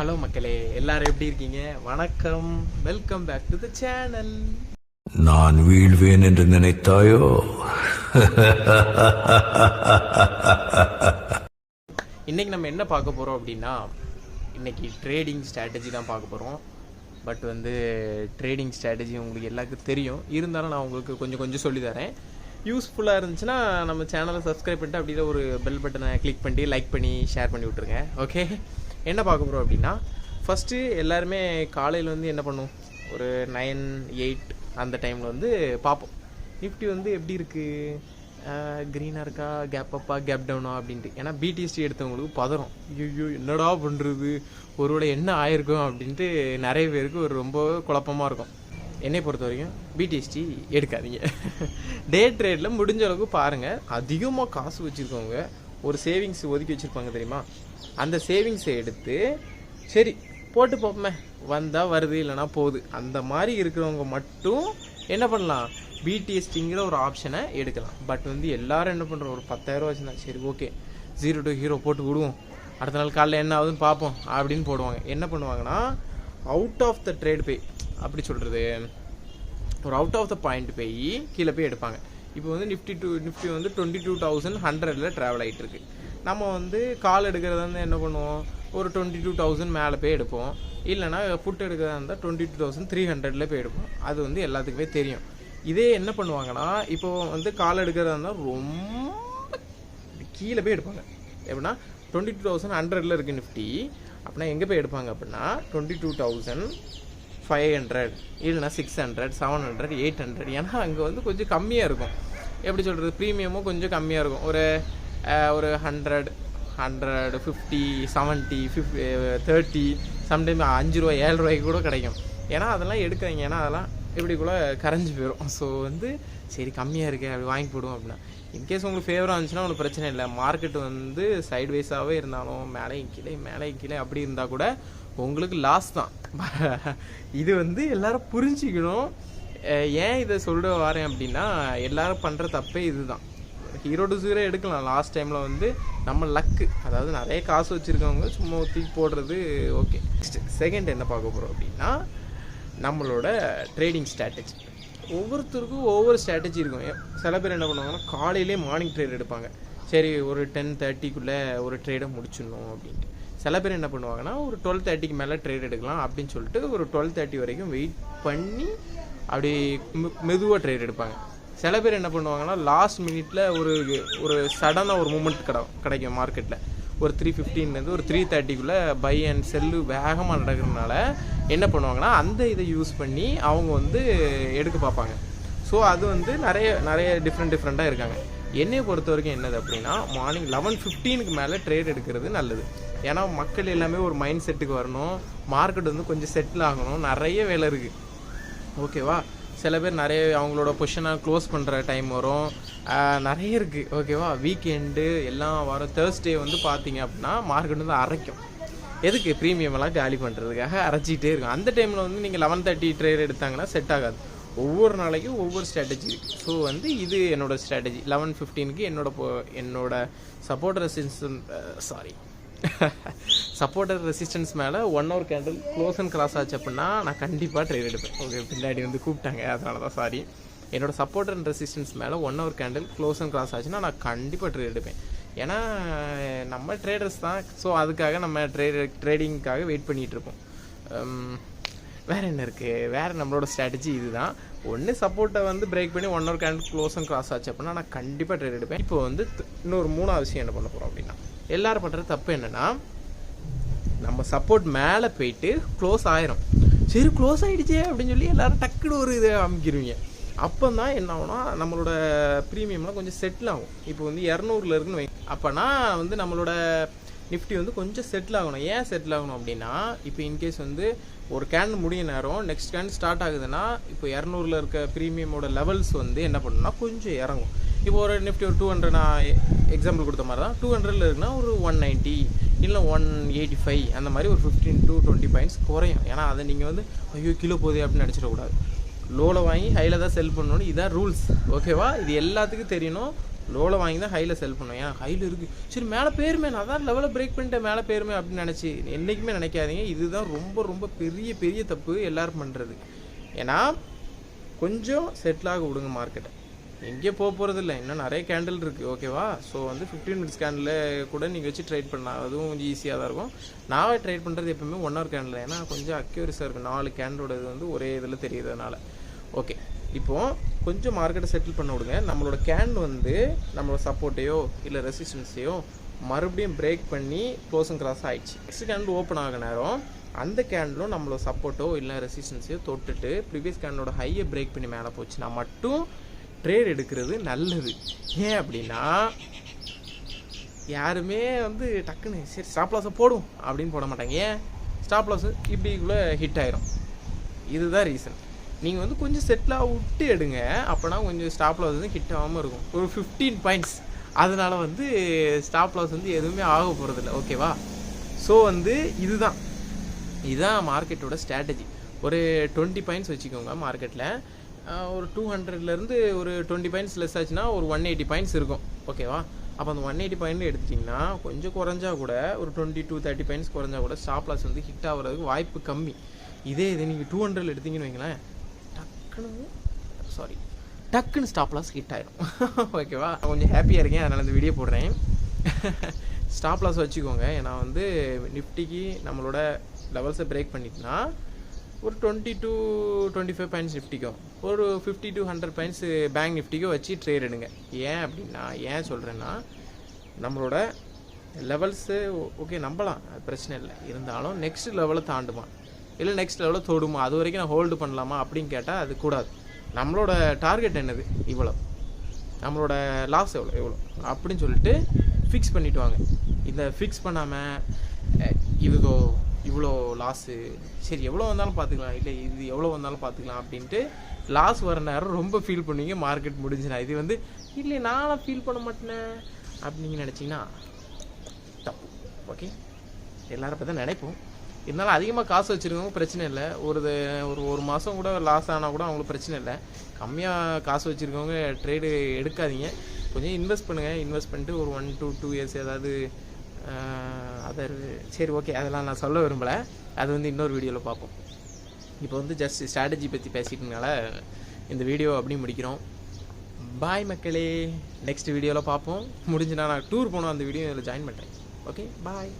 Hello மக்களே, எல்லாரும் எப்படி இருக்கீங்க? வணக்கம், welcome back to the channel. நான் வீழ்வேன் என்று நினைத்தாயோ? இன்னைக்கு நம்ம என்ன பார்க்க போகிறோம் அப்படின்னா, இன்னைக்கு ட்ரேடிங் ஸ்ட்ராட்டஜி தான் பார்க்க போகிறோம். பட் ட்ரேடிங் ஸ்ட்ராட்டஜி உங்களுக்கு எல்லாருக்கும் தெரியும், இருந்தாலும் நான் உங்களுக்கு கொஞ்சம் சொல்லித்தரேன். யூஸ்ஃபுல்லாக இருந்துச்சுன்னா நம்ம சேனலை சப்ஸ்கிரைப் பண்ணிட்டு அப்படியே ஒரு பெல் பட்டனை கிளிக் பண்ணி லைக் பண்ணி ஷேர் பண்ணி விட்ருங்க. ஓகே, என்ன பார்க்க போகிறோம் அப்படின்னா, ஃபஸ்ட்டு எல்லாருமே காலையில் என்ன பண்ணும், ஒரு 9-8 அந்த டைமில் பார்ப்போம் நிஃப்டி எப்படி இருக்குது, க்ரீனாக இருக்கா, கேப் அப்பா கேப் டவுனா அப்படின்ட்டு. ஏன்னா பிடிஎஸ்டி எடுத்தவங்களுக்கு பதறும், ஐயோ என்னடா பண்ணுறது, ஒருவேளை என்ன ஆயிருக்கும் அப்படின்ட்டு நிறைய பேருக்கு ஒரு ரொம்ப குழப்பமாக இருக்கும். என்னை பொறுத்த வரைக்கும் பிடிஎஸ்டி எடுக்காதீங்க. டே ட்ரேடில் முடிஞ்ச அளவுக்கு பாருங்கள். அதிகமாக காசு வச்சுருக்கவங்க ஒரு சேவிங்ஸ் ஒதுக்கி வச்சுருப்பாங்க தெரியுமா, அந்த சேவிங்ஸை எடுத்து சரி போட்டு போப்போமே, வந்தால் வருது இல்லைனா போகுது, அந்த மாதிரி இருக்கிறவங்க மட்டும் என்ன பண்ணலாம், பிடிஎஸ்டிங்கிற ஒரு ஆப்ஷனை எடுக்கலாம். பட் எல்லாரும் என்ன பண்ணுறோம், ஒரு 10,000 வச்சுருந்தா சரி ஓகே 0 to hero போட்டு விடுவோம், அடுத்த நாள் காலையில் என்ன ஆகுதுன்னு பார்ப்போம் அப்படின்னு போடுவாங்க. என்ன பண்ணுவாங்கன்னா, அவுட் ஆஃப் த ட்ரேட் பே அப்படி சொல்கிறது, ஒரு அவுட் ஆஃப் த பாயிண்ட் போய் கீழே போய் எடுப்பாங்க. இப்போ நிஃப்டி 22,100 ட்ராவல் ஆகிட்டு இருக்கு. நம்ம கால் எடுக்கிறதா என்ன பண்ணுவோம், ஒரு 22,000 மேலே போய் எடுப்போம். இல்லைனா புட் எடுக்கிறதா இருந்தால் 22,300 போய் எடுப்போம். அது எல்லாத்துக்குமே தெரியும். இதே என்ன பண்ணுவாங்கன்னா, இப்போ கால் எடுக்கிறதா இருந்தால் ரொம்ப கீழே போய் எடுப்பாங்க. எப்படின்னா 22,100 இருக்குது நிஃப்டி, அப்படின்னா எங்கே போய் எடுப்பாங்க அப்படின்னா 22,500 இல்லைனா 600, 700, 800. ஏன்னா அங்கே கொஞ்சம் கம்மியாக இருக்கும். எப்படி சொல்கிறது, ப்ரீமியமும் கொஞ்சம் கம்மியாக இருக்கும். ஒரு 100, 150, 70, 30, சம்டைம் 5 ரூபா 7 ரூபாய்க்கு கூட கிடைக்கும். ஏன்னா அதெல்லாம் எடுக்கிறீங்க, ஏன்னா அதெல்லாம் எப்படிக்குள்ள கரைஞ்சி போயிடும். ஸோ சரி கம்மியாக இருக்குது அப்படி வாங்கி போடுவோம் அப்படின்னா, இன்கேஸ் உங்களுக்கு ஃபேவராக இருந்துச்சுன்னா ஒன்றும் பிரச்சனை இல்லை. மார்க்கெட்டு சைட்வைஸாகவே இருந்தாலும் மேலேயும் கீழே அப்படி இருந்தால் கூட உங்களுக்கு லாஸ் தான். இது எல்லாரும் புரிஞ்சுக்கணும். ஏன் இதை சொல்ல வரேன் அப்படின்னா, எல்லாரும் பண்ணுற தப்பே இதுதான். ஹீரோ டு ஜீரோ எடுக்கலாம். லாஸ்ட் டைமில் நம்ம லக்கு, அதாவது நிறைய காசு வச்சுருக்கவங்க சும்மா தூக்கி போடுறது ஓகே. செகண்ட் என்ன பார்க்க போகிறோம் அப்படின்னா, நம்மளோட ட்ரேடிங் ஸ்ட்ராட்டஜி. ஒவ்வொருத்தருக்கும் ஒவ்வொரு ஸ்ட்ராட்டஜி இருக்கும். சில பேர் என்ன பண்ணுவாங்கன்னா, காலையிலே மார்னிங் ட்ரேட் எடுப்பாங்க. சரி ஒரு 10:30 ஒரு ட்ரேடை முடிச்சிடணும் அப்படின்ட்டு. சில பேர் என்ன பண்ணுவாங்கன்னா, ஒரு 12:30 மேலே ட்ரேட் எடுக்கலாம் அப்படின்னு சொல்லிட்டு ஒரு 12:30 வரைக்கும் வெயிட் பண்ணி அப்படி மெதுவாக ட்ரேட் எடுப்பாங்க. சில பேர் என்ன பண்ணுவாங்கன்னா, லாஸ்ட் மினிட்ல ஒரு சடனாக ஒரு மூமெண்ட் கிடைக்கும் மார்க்கெட்டில். ஒரு 3:15 ஒரு 3:30 பை அண்ட் செல்லு வேகமாக நடக்கிறதுனால என்ன பண்ணுவாங்கன்னா, அந்த இதை யூஸ் பண்ணி அவங்க எடுக்க பார்ப்பாங்க. ஸோ அது நிறைய டிஃப்ரெண்ட்டாக இருக்காங்க. என்னையை பொறுத்த வரைக்கும் என்னது அப்படின்னா, மார்னிங் 11:15 மேலே ட்ரேட் எடுக்கிறது நல்லது. ஏன்னா மக்கள் எல்லாமே ஒரு மைண்ட் செட்டுக்கு வரணும், மார்க்கெட் கொஞ்சம் செட்டில் ஆகணும், நிறைய வேலை இருக்குது. ஓகேவா, சில பேர் நிறைய அவங்களோட பொசிஷனாக க்ளோஸ் பண்ணுற டைம் வரும், நிறைய இருக்குது. ஓகேவா, வீக்கெண்டு எல்லாம் வரும். தேர்ஸ்டே பார்த்தீங்க அப்படின்னா மார்க்கெட் அரைக்கும். எதுக்கு, ப்ரீமியமெல்லாம் காலி பண்ணுறதுக்காக அரைச்சிக்கிட்டே இருக்கும். அந்த டைமில் நீங்கள் 11:30 ட்ரேட் எடுத்தாங்கன்னா செட் ஆகாது. ஒவ்வொரு நாளைக்கும் ஒவ்வொரு ஸ்ட்ராட்டஜி இருக்குது. ஸோ இது என்னோடய ஸ்ட்ராட்டஜி. 11:15 என்னோட சப்போர்ட்டர் ரெசிஸ்டன்ஸ் மேலே 1 hour candle close and cross ஆச்சு அப்படின்னா நான் கண்டிப்பாக ட்ரேட் எடுப்பேன். ஓகே, பின்னாடி கூப்பிட்டாங்க, அதனால தான் சாரி. என்னோட சப்போர்ட்டர் அண்ட் ரெசிஸ்டன்ஸ் மேலே 1 hour candle close and cross ஆச்சுன்னா நான் கண்டிப்பாக ட்ரேட் எடுப்பேன். ஏன்னா நம்ம ட்ரேடர்ஸ் தான். ஸோ அதுக்காக நம்ம ட்ரேடிங்காக வெயிட் பண்ணிகிட்டு இருப்போம். வேறு என்ன இருக்குது, வேறு நம்மளோட ஸ்ட்ராட்டஜி இதுதான். ஒன்று சப்போர்ட்டை பிரேக் பண்ணி 1 hour candle close and cross ஆச்சு அப்படின்னா நான் கண்டிப்பாக ட்ரேட் எடுப்பேன். இப்போ இன்னொரு 3ஆவது விஷயம் என்ன பண்ண போகிறோம் அப்படின்னா, எல்லாரும் பண்ணுற தப்பு என்னென்னா, நம்ம சப்போர்ட் மேலே போயிட்டு க்ளோஸ் ஆயிரும். சரி க்ளோஸ் ஆகிடுச்சே அப்படின்னு சொல்லி எல்லோரும் டக்குன்னு ஒரு இதை அமைக்கிடுவீங்க. அப்போ தான் என்ன ஆகும்னா, நம்மளோட ப்ரீமியம்லாம் கொஞ்சம் செட்டில் ஆகும். இப்போ 200 இருக்குன்னு வைங்க, அப்போனா நம்மளோட நிஃப்டி கொஞ்சம் செட்டில் ஆகணும். ஏன் செட்டில் ஆகணும் அப்படின்னா, இப்போ இன்கேஸ் ஒரு கேண்டில் முடிய நேரம் நெக்ஸ்ட் கேண்டில் ஸ்டார்ட் ஆகுதுன்னா, இப்போ 200 இருக்க ப்ரீமியமோட லெவல்ஸ் என்ன பண்ணணும்னா கொஞ்சம் இறங்கும். இப்போ ஒரு நிஃப்டி ஒரு 200, நான் எக்ஸாம்பிள் கொடுத்த மாதிரி தான், 200 இருக்குன்னா ஒரு 190 இல்லை 185 அந்த மாதிரி ஒரு 15 to 20 பாயிண்ட்ஸ் குறையும். ஏன்னா அதை நீங்கள் ஐயோ கிலோ போதே அப்படின்னு நினச்சிடக்கூடாது. லோவில் வாங்கி ஹையில் தான் செல் பண்ணணும், இதுதான் ரூல்ஸ். ஓகேவா, இது எல்லாத்துக்கும் தெரியணும். லோவில் வாங்கி தான் ஹையில் செல் பண்ணுவேன். ஏன் ஹையில் இருக்குது, சரி மேலே போயிருமே, நான் தான் லெவலில் பிரேக் பண்ணிட்டேன் மேலே போயிருமே அப்படின்னு நினச்சி என்றைக்குமே நினைக்காதீங்க. இதுதான் ரொம்ப ரொம்ப பெரிய பெரிய தப்பு எல்லோரும் பண்ணுறது. ஏன்னா கொஞ்சம் செட்டிலாக விடுங்க மார்க்கெட்டை. எங்கேயோ போகிறது இல்லை, இன்னும் நிறைய கேண்டில் இருக்குது. ஓகேவா? ஸோ வந்து 15 மினிட்ஸ் கேண்டில் கூட நீங்கள் வச்சு ட்ரேட் பண்ணலாம், அதுவும் கொஞ்சம் ஈஸியாக தான் இருக்கும். நான் ட்ரேட் பண்ணுறது எப்போவுமே 1 hour கேண்டில், ஏன்னா கொஞ்சம் அக்யூரஸாக இருக்கும். 4 கேண்டலோட இது வந்து ஒரே இதில் தெரியுறதுனால. ஓகே, இப்போது கொஞ்சம் மார்க்கெட்டை செட்டில் பண்ண விடுங்க. நம்மளோட கேண்டில் வந்து நம்மளோட சப்போர்ட்டையோ இல்லை ரெசிஸ்டன்ஸையோ மறுபடியும் பிரேக் பண்ணி க்ளோசிங் கிராஸ் ஆகிடுச்சு. நெக்ஸ்ட் கேண்டில் ஓப்பன் ஆக நேரம் அந்த கேண்டிலும் நம்மளோட சப்போர்ட்டோ இல்லை ரெசிஸ்டன்ஸையோ தொட்டுட்டு ப்ரீவியஸ் கேண்டலோட ஹையை பிரேக் பண்ணி மேலே போச்சுன்னா மட்டும் ட்ரேட் எடுக்கிறது நல்லது. ஏன் அப்படின்னா யாருமே வந்து டக்குன்னு சரி ஸ்டாப் லாஸை போடும் அப்படின்னு போட மாட்டாங்க. ஏன்? ஸ்டாப் லாஸு இப்படிக்குள்ளே ஹிட் ஆயிரும். இதுதான் ரீசன். நீங்கள் வந்து கொஞ்சம் செட்டிலாக விட்டு எடுங்க, அப்போனா கொஞ்சம் ஸ்டாப் லாஸ் வந்து ஹிட் ஆகாமல் இருக்கும். ஒரு 15 பாயிண்ட்ஸ், அதனால் வந்து ஸ்டாப் லாஸ் வந்து எதுவுமே ஆக போகிறதில்ல. ஓகேவா? ஸோ வந்து இதுதான் மார்க்கெட்டோட ஸ்ட்ராட்டஜி. ஒரு 20 பாயிண்ட்ஸ் வச்சுக்கோங்க மார்க்கெட்டில். ஒரு 200லேருந்து ஒரு 20 பாயிண்ட்ஸ் லெஸ் ஆச்சுன்னா ஒரு 180 பாயிண்ட்ஸ் இருக்கும். ஓகேவா? அப்போ அந்த 180 பாயிண்ட் எடுத்துட்டிங்கன்னா கொஞ்சம் குறைஞ்சா கூட ஒரு 20 to 30 பாயிண்ட்ஸ் குறைஞ்சா கூட ஸ்டாப் லாஸ் வந்து ஹிட் ஆகிறதுக்கு வாய்ப்பு கம்மி. இதே இது நீங்கள் 200 எடுத்தீங்கன்னு வைங்களேன், டக்குன்னு ஸ்டாப் லாஸ் ஹிட் ஆயிடும். ஓகேவா? கொஞ்சம் ஹாப்பியாக இருக்கேன், அதனால் இந்த வீடியோ போடுறேன். ஸ்டாப் லாஸ் வச்சுக்கோங்க. ஏன்னா வந்து நிஃப்டிக்கு நம்மளோட லெவல்ஸை பிரேக் பண்ணிட்டுனா ஒரு 20 to 25 பாயிண்ட்ஸ் நிஃப்டிக்கும், ஒரு 50 to 100 பாயிண்ட்ஸ் பேங்க் நிஃப்டிக்கும் வச்சு ட்ரேட் எடுங்க. ஏன் அப்படின்னா, ஏன் சொல்கிறேன்னா நம்மளோட லெவல்ஸு ஓகே நம்பலாம், அது பிரச்சனை இல்லை. இருந்தாலும் நெக்ஸ்ட் லெவலை தாண்டுமா இல்லை நெக்ஸ்ட் லெவலில் தொடுமா, அது வரைக்கும் நான் ஹோல்டு பண்ணலாமா அப்படின்னு கேட்டால் அது கூடாது. நம்மளோட டார்கெட் என்னது, இவ்வளோ, நம்மளோட லாஸ் எவ்வளோ அப்படின்னு சொல்லிட்டு ஃபிக்ஸ் பண்ணிவிட்டு வாங்க. இந்த ஃபிக்ஸ் பண்ணாமல் இவ்வளோ லாஸு, சரி எவ்வளோ வந்தாலும் பார்த்துக்கலாம், இல்லை இது எவ்வளோ வந்தாலும் பார்த்துக்கலாம் அப்படின்ட்டு லாஸ் வர நேரம் ரொம்ப ஃபீல் பண்ணுவீங்க. மார்க்கெட் முடிஞ்சுனா இது வந்து இல்லை நானும் ஃபீல் பண்ண மாட்டேனே அப்படின்னு நினச்சிங்கன்னா தப்பு. ஓகே, எல்லோரும் இப்போ தான் நினைப்போம். இருந்தாலும் அதிகமாக காசு வச்சுருக்கவங்க பிரச்சனை இல்லை. ஒரு மாதம் கூட லாஸ் ஆனால் கூட அவங்களுக்கு பிரச்சனை இல்லை. கம்மியாக காசு வச்சுருக்கவங்க ட்ரேடு எடுக்காதீங்க, கொஞ்சம் இன்வெஸ்ட் பண்ணுங்கள். இன்வெஸ்ட் பண்ணிட்டு ஒரு 1 to 2 years ஏதாவது சரி ஓகே, அதெல்லாம் நான் சொல்ல விரும்பலை, அது வந்து இன்னொரு வீடியோவில் பார்ப்போம். இப்போ வந்து ஜஸ்ட் ஸ்ட்ராட்டஜி பற்றி பேசிட்டனால இந்த வீடியோ அப்படி முடிக்கிறோம். பாய் மக்களே, நெக்ஸ்ட் வீடியோவில் பார்ப்போம். முடிஞ்சுனா நான் டூர் போனோம், அந்த வீடியோ இதில் ஜாயின் பண்ணுறேன். ஓகே, பாய்.